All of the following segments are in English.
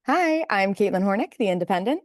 Hi, I'm Caitlin Hornik, The Independent.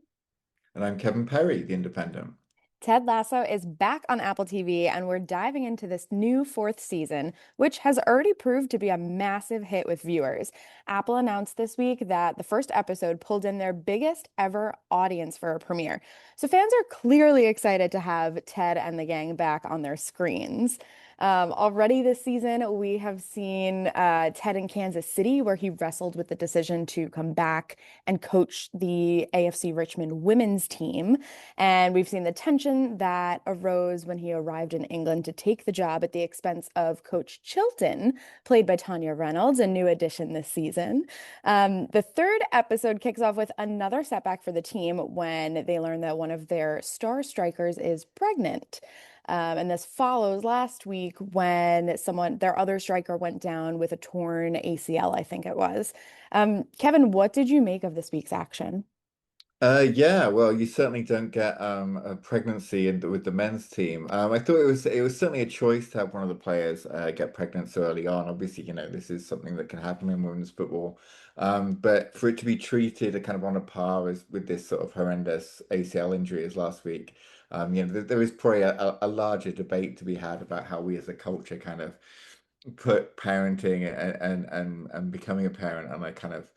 And I'm Kevin Perry, the Independent. Ted Lasso is back on Apple TV, and we're diving into this new fourth season, which has already proved to be a massive hit with viewers. Apple announced this week that the first episode pulled in their biggest ever audience for a premiere. So fans are clearly excited to have Ted and the gang back on their screens. Already this season, we have seen Ted in Kansas City, where he wrestled with the decision to come back and coach the AFC Richmond women's team. And we've seen the tension that arose when he arrived in England to take the job at the expense of Coach Chilton, played by Tanya Reynolds, a new addition this season. The third episode kicks off with another setback for the team when they learn that one of their star strikers is pregnant. And this follows last week when their other striker went down with a torn ACL, I think it was. Kevin, what did you make of this week's action? Yeah, well, you certainly don't get a pregnancy with the men's team. I thought it was certainly a choice to have one of the players get pregnant so early on. Obviously, this is something that can happen in women's football. But for it to be treated a kind of on a par as with this sort of horrendous ACL injury as last week, there is probably a larger debate to be had about how we as a culture kind of put parenting and becoming a parent on a kind of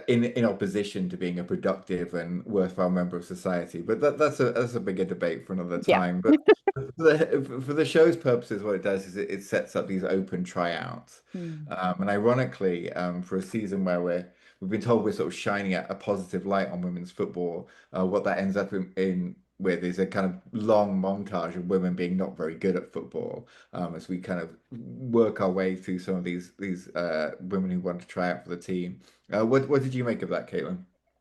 in opposition to being a productive and worthwhile member of society. But that's a bigger debate for another Yeah. time. But for the show's purposes, what it does is it sets up these open tryouts. Hmm. And ironically, for a season where we've been told we're sort of shining a positive light on women's football, what that ends up in with is a kind of long montage of women being not very good at football, as we kind of work our way through some of these women who want to try out for the team. What did you make of that, Caitlin?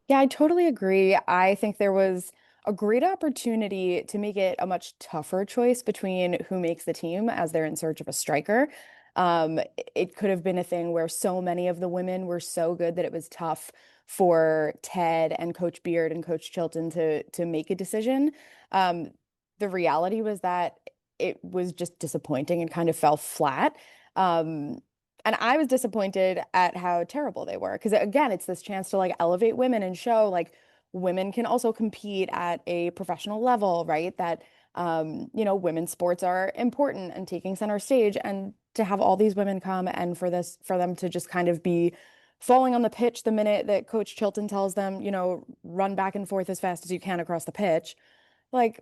Yeah, I totally agree. I think there was a great opportunity to make it a much tougher choice between who makes the team as they're in search of a striker. It could have been a thing where so many of the women were so good that it was tough for Ted and Coach Beard and Coach Chilton to make a decision. Um, the reality was that it was just disappointing and kind of fell flat. Um, and I was disappointed at how terrible they were. Because again, it's this chance to like elevate women and show like women can also compete at a professional level, right? That women's sports are important and taking center stage. And to have all these women come and for them to just kind of be falling on the pitch the minute that Coach Chilton tells them, run back and forth as fast as you can across the pitch. Like,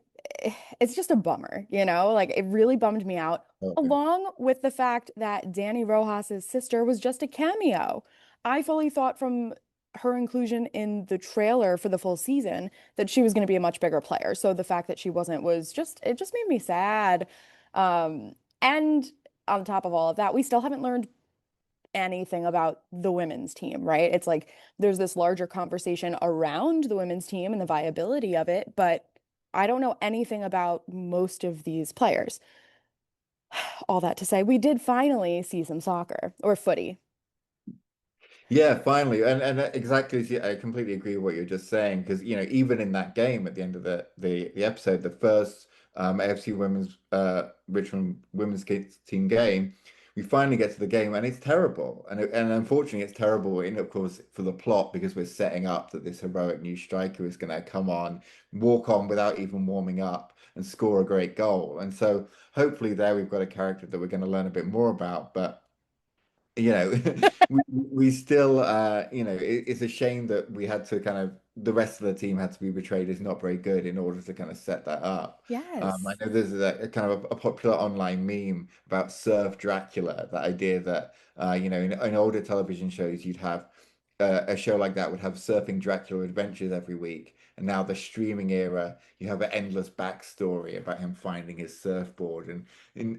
it's just a bummer, Like, it really bummed me out, Okay. along with the fact that Danny Rojas's sister was just a cameo. I fully thought from her inclusion in the trailer for the full season that she was going to be a much bigger player. So the fact that she wasn't it just made me sad. And on top of all of that, we still haven't learned anything about the women's team, right? It's like there's this larger conversation around the women's team and the viability of it, but I don't know anything about most of these players. All that to say, we did finally see some soccer or footy. Yeah, finally, and exactly, I completely agree with what you're just saying because even in that game at the end of the episode, the first AFC Women's Richmond team game, we finally get to the game and it's terrible, and unfortunately it's terrible in of course for the plot because we're setting up that this heroic new striker is going to come on, walk on without even warming up and score a great goal, and so hopefully there we've got a character that we're going to learn a bit more about, but. you know, we still, it's a shame that we had to kind of, the rest of the team had to be betrayed as not very good in order to kind of set that up. I Yes. know there's a kind of a popular online meme about Surf Dracula, that idea that, in older television shows, you'd have a show like that would have surfing Dracula adventures every week. And now the streaming era, you have an endless backstory about him finding his surfboard. And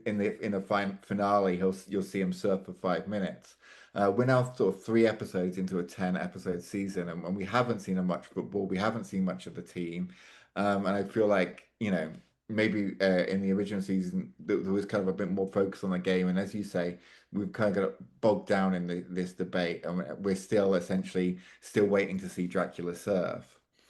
in the finale, you'll see him surf for 5 minutes. We're now sort of 3 episodes into a 10 episode season, and we haven't seen much football. We haven't seen much of the team, and I feel like maybe in the original season there was kind of a bit more focus on the game. And as you say, we've kind of got bogged down in this debate, and we're still essentially still waiting to see Dracula surf.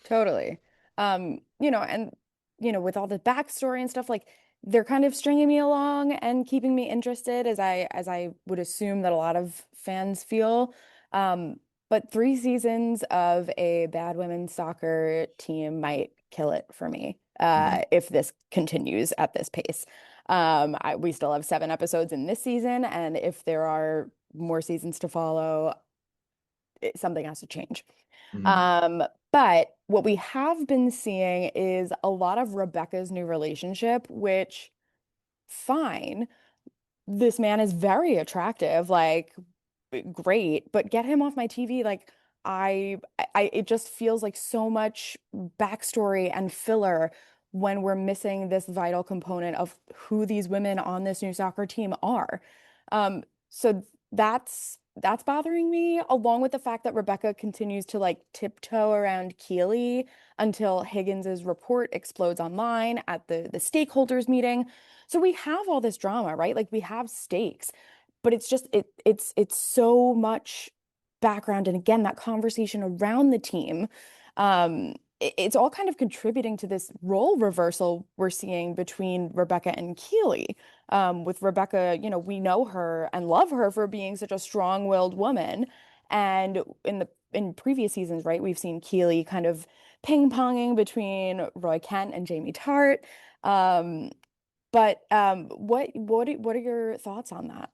Totally. And with all the backstory and stuff, like they're kind of stringing me along and keeping me interested as I would assume that a lot of fans feel. Um, but 3 seasons of a bad women's soccer team might kill it for me Mhm. if this continues at this pace. We still have 7 episodes in this season, and if there are more seasons to follow, something has to change. Mhm. Um, but what we have been seeing is a lot of Rebecca's new relationship, which fine. This man is very attractive, like great, but get him off my TV. Like it just feels like so much backstory and filler when we're missing this vital component of who these women on this new soccer team are. So that's bothering me, along with the fact that Rebecca continues to like tiptoe around Keeley until Higgins's report explodes online at the stakeholders meeting. So we have all this drama, right? Like we have stakes, but it's just it's so much background, and again that conversation around the team, it's all kind of contributing to this role reversal we're seeing between Rebecca and Keeley. With Rebecca, we know her and love her for being such a strong-willed woman, and in previous seasons, right, we've seen Keeley kind of ping-ponging between Roy Kent and Jamie Tart. What are your thoughts on that?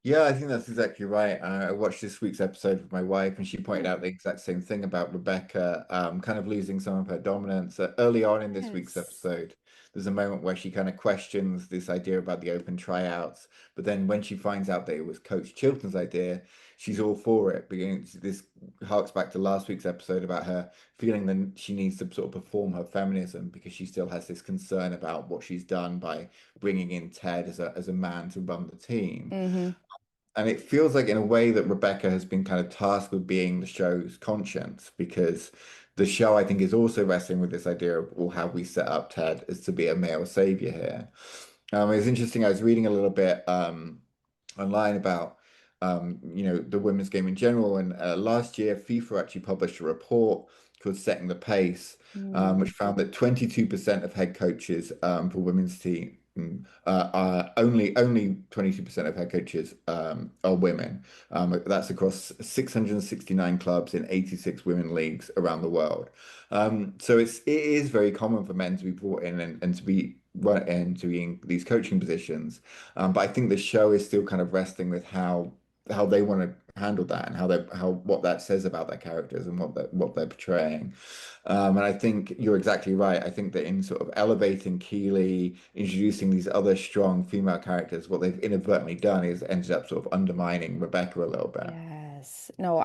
Yeah, I think that's exactly right. I watched this week's episode with my wife, and she pointed Mm. out the exact same thing about Rebecca, kind of losing some of her dominance. Early on in this week's Yes. episode, there's a moment where she kind of questions this idea about the open tryouts, but then when she finds out that it was Coach Chilton's idea, she's all for it. Because this harks back to last week's episode about her feeling that she needs to sort of perform her feminism because she still has this concern about what she's done by bringing in Ted as a man to run the team. Hmm. And it feels like, in a way, that Rebecca has been kind of tasked with being the show's conscience, because the show, I think, is also wrestling with this idea of, well, how we set up Ted as to be a male savior here. It's interesting. I was reading a little bit online about the women's game in general, and last year FIFA actually published a report called Setting the Pace, Mm. which found that 22% of head coaches for women's team are only 22% of head coaches are women. That's across 669 clubs in 86 women leagues around the world. So it is very common for men to be brought in and to be right into being these coaching positions. But I think the show is still kind of wrestling with how they want to handle that, and how what that says about their characters and what they're portraying. And I think you're exactly right. I think that in sort of elevating Keeley, introducing these other strong female characters, what they've inadvertently done is ended up sort of undermining Rebecca a little bit. Yes. No,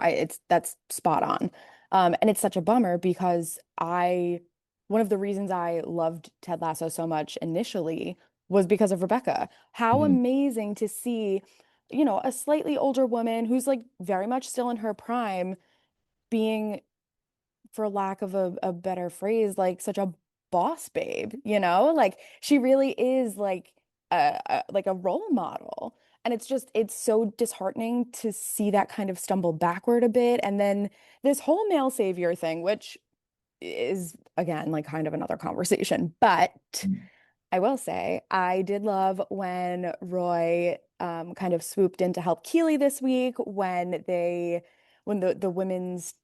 that's spot on. And it's such a bummer because one of the reasons I loved Ted Lasso so much initially was because of Rebecca. How Mhm. amazing to see, a slightly older woman who's like very much still in her prime being, for lack of a better phrase, like such a boss babe, Like she really is like a role model. And it's so disheartening to see that kind of stumble backward a bit. And then this whole male savior thing, which is again like kind of another conversation. But I will say I did love when Roy kind of swooped in to help Keeley this week when the women's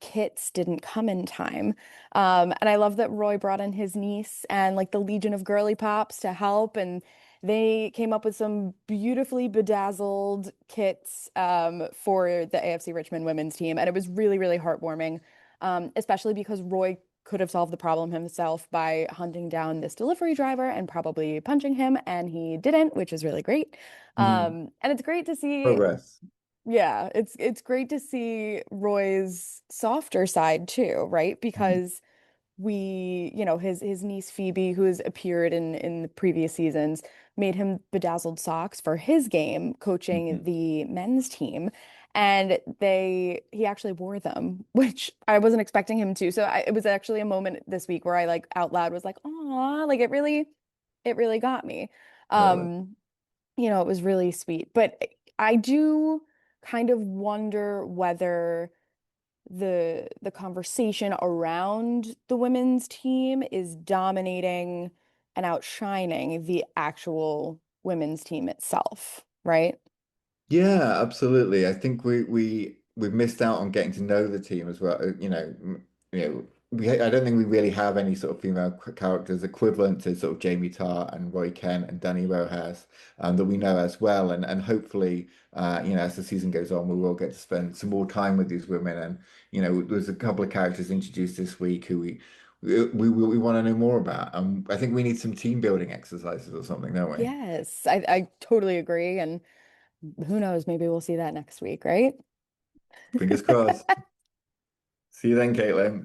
kits didn't come in time. And I love that Roy brought in his niece and like the Legion of Girly Pops to help, and they came up with some beautifully bedazzled kits for the AFC Richmond women's team, and it was really, really heartwarming, especially because Roy could have solved the problem himself by hunting down this delivery driver and probably punching him, and he didn't, which is really great. Mhm. And it's great to see, Progress. yeah, it's great to see Roy's softer side too, right? Mhm. Because his niece Phoebe, who's appeared in the previous seasons, made him bedazzled socks for his game coaching Mhm. the men's team, and he actually wore them, which I wasn't expecting him to. So it was actually a moment this week where I like out loud was like, "Aw," like it really got me. Really? Um, it was really sweet, but I do kind of wonder whether the conversation around the women's team is dominating and outshining the actual women's team itself, right? Yeah, absolutely. I think we we've missed out on getting to know the team as well. I don't think we really have any sort of female characters equivalent to sort of Jamie Tartt and Roy Kent and Danny Rojas that we know as well. And hopefully, as the season goes on, we will get to spend some more time with these women. And there's a couple of characters introduced this week who we want to know more about. I think we need some team building exercises or something, don't we? Yes, I totally agree. And who knows, maybe we'll see that next week, right? Fingers crossed. See you then, Caitlin.